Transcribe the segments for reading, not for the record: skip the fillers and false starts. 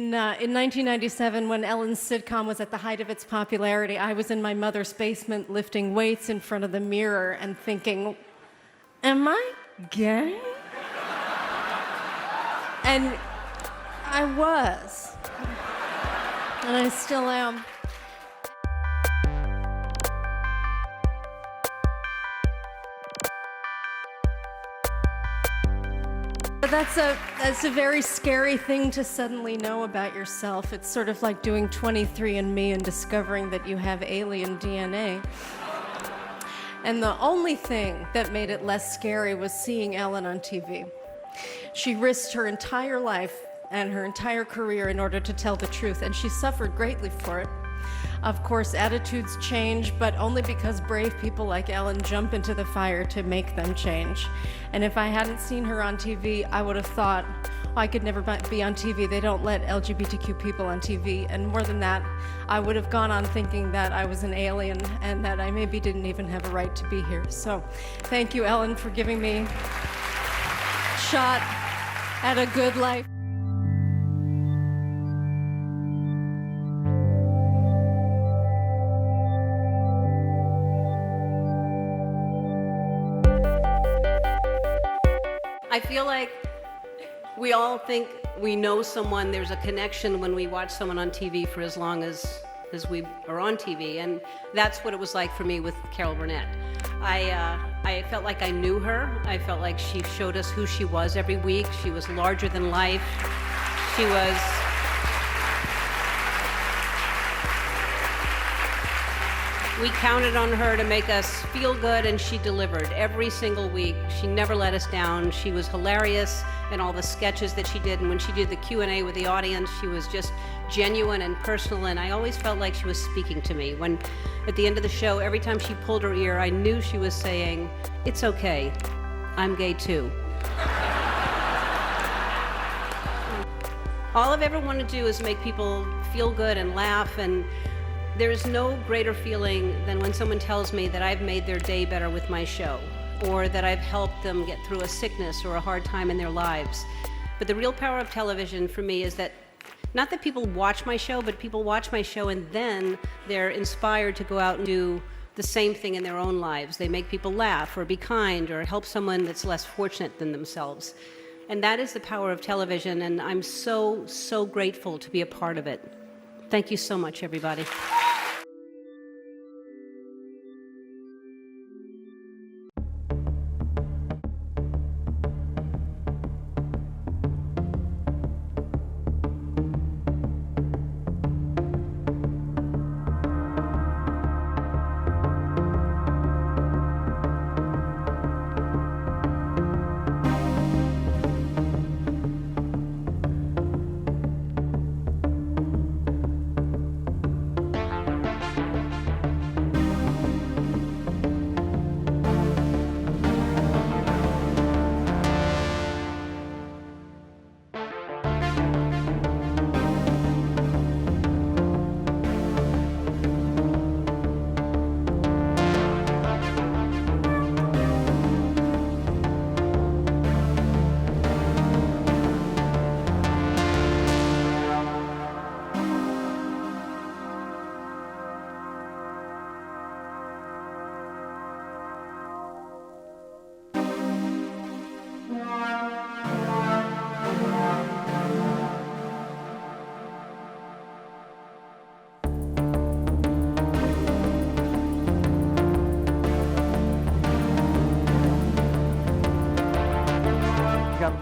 In 1997, when Ellen's sitcom was at the height of its popularity, I was in my mother's basement lifting weights in front of the mirror and thinking, am I gay? And I was. And I still am. But that's a very scary thing to suddenly know about yourself. It's sort of like doing 23andMe and discovering that you have alien DNA. And the only thing that made it less scary was seeing Ellen on TV. She risked her entire life and her entire career in order to tell the truth, and she suffered greatly for it. Of course, attitudes change, but only because brave people like Ellen jump into the fire to make them change. And if I hadn't seen her on TV, I would have thought, oh, I could never be on TV. They don't let LGBTQ people on TV. And more than that, I would have gone on thinking that I was an alien and that I maybe didn't even have a right to be here. So thank you, Ellen, for giving me a shot at a good life. I feel like we all think we know someone. There's a connection when we watch someone on TV for as long as we are on TV, and that's what it was like for me with Carol Burnett. I felt like I knew her. I felt like she showed us who she was every week. She was larger than life. We counted on her to make us feel good, and she delivered every single week. She never let us down. She was hilarious in all the sketches that she did, and when she did the Q&A with the audience, she was just genuine and personal, and I always felt like she was speaking to me. When, at the end of the show, every time she pulled her ear, I knew she was saying, "It's okay, I'm gay too." All I've ever wanted to do is make people feel good and laugh, and there's no greater feeling than when someone tells me that I've made their day better with my show, or that I've helped them get through a sickness or a hard time in their lives. But the real power of television for me is that, not that people watch my show, but people watch my show and then they're inspired to go out and do the same thing in their own lives. They make people laugh or be kind or help someone that's less fortunate than themselves. And that is the power of television, and I'm so, so grateful to be a part of it. Thank you so much, everybody.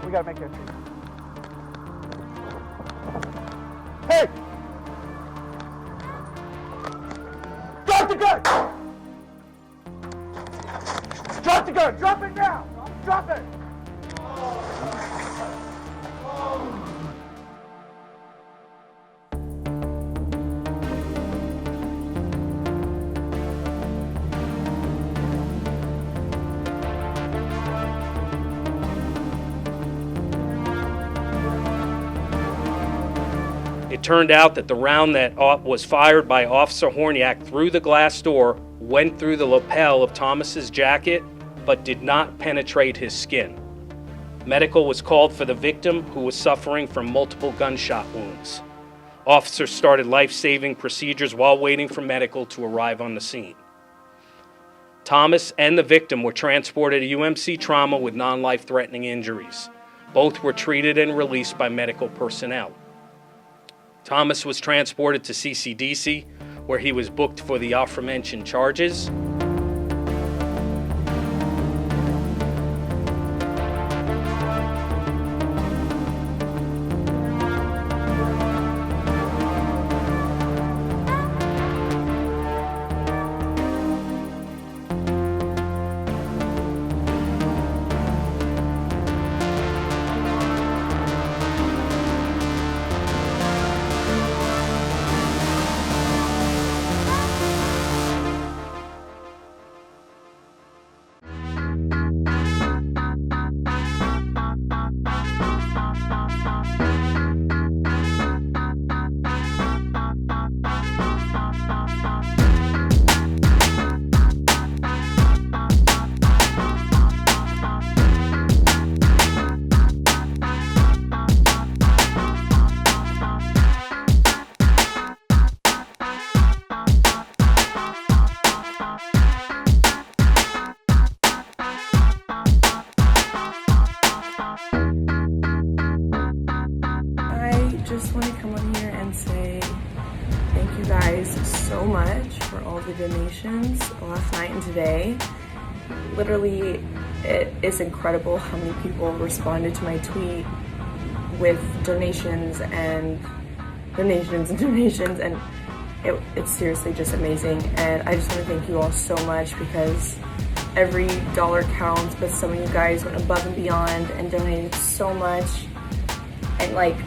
We gotta make that change. Hey! Drop the gun! Drop the gun! Drop it now! Drop it! It turned out that the round that was fired by Officer Horniak through the glass door went through the lapel of Thomas's jacket, but did not penetrate his skin. Medical was called for the victim, who was suffering from multiple gunshot wounds. Officers started life-saving procedures while waiting for medical to arrive on the scene. Thomas and the victim were transported to UMC Trauma with non-life-threatening injuries. Both were treated and released by medical personnel. Thomas was transported to CCDC, where he was booked for the aforementioned charges. Just want to come on here and say thank you guys so much for all the donations last night and today. Literally, it is incredible how many people responded to my tweet with donations and donations and donations, and it's seriously just amazing. And I just want to thank you all so much, because every dollar counts, but some of you guys went above and beyond and donated so much, and like,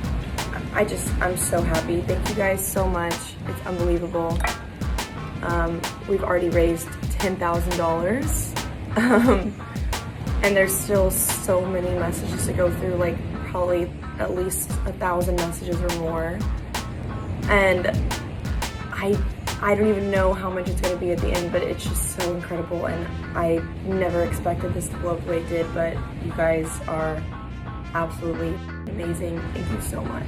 I'm so happy. Thank you guys so much. It's unbelievable. We've already raised $10,000. And there's still so many messages to go through, like probably at least 1,000 messages or more. And I don't even know how much it's going to be at the end, but it's just so incredible. And I never expected this to blow up the way it did, but you guys are absolutely amazing. Thank you so much.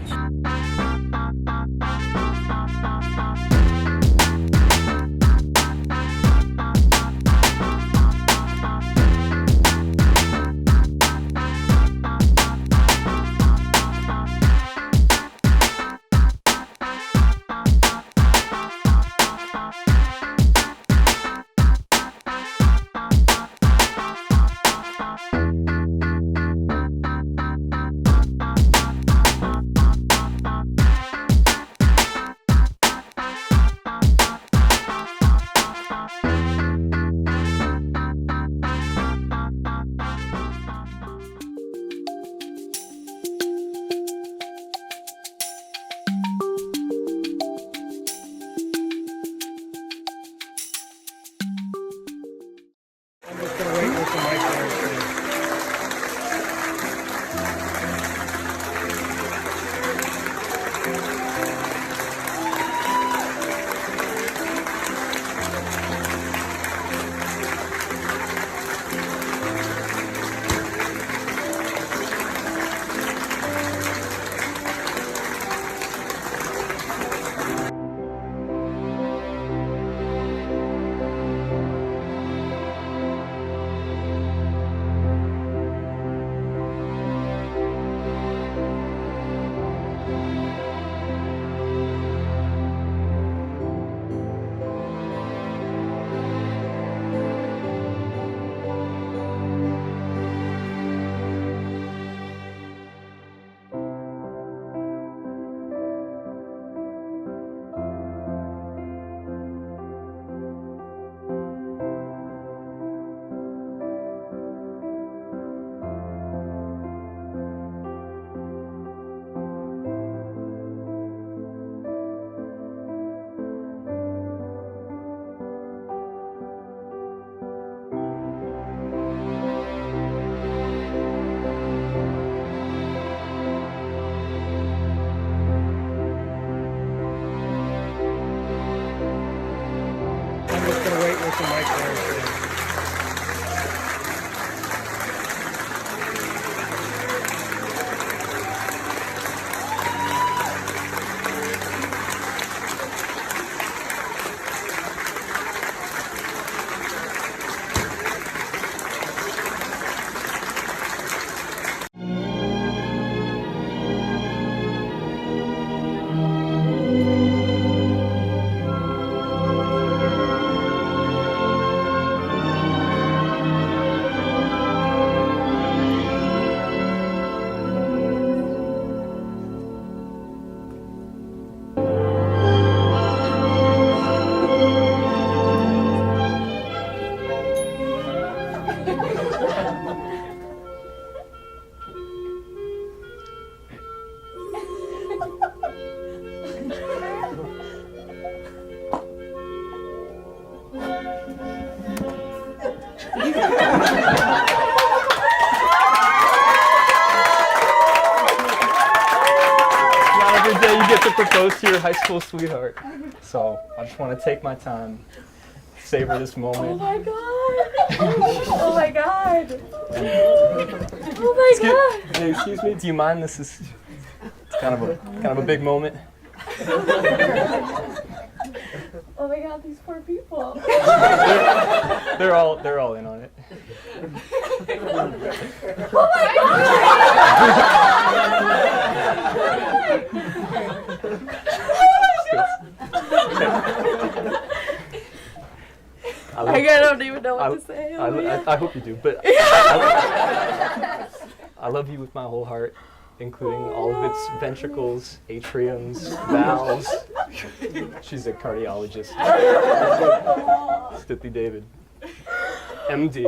get to propose to your high school sweetheart. So I just want to take my time, savor this moment. Oh my god! Oh my god! Oh my god! Hey, excuse me, do you mind? This is kind of a big moment. Oh my god, these poor people. They're all in on it. Oh my I don't even know what to say. I hope you do, but I love you with my whole heart, including all of its ventricles, atriums, valves. She's a cardiologist. Stippy David, MD.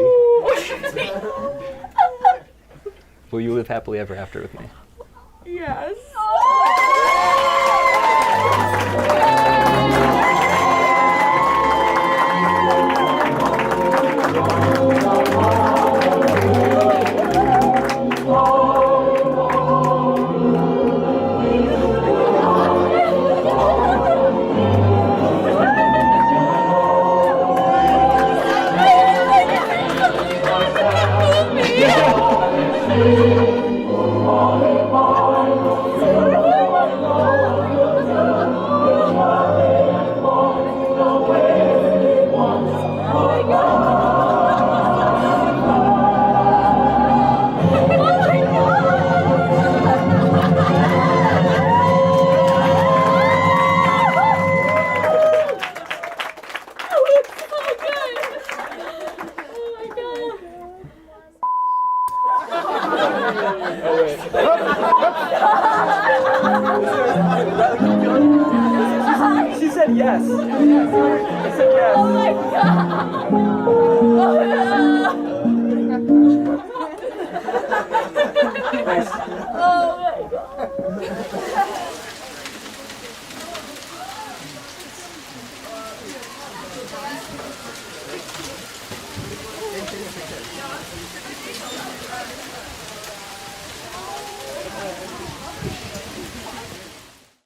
Will you live happily ever after with me? Yes. She said yes. She said yes. Oh my god! Thanks. Oh my god!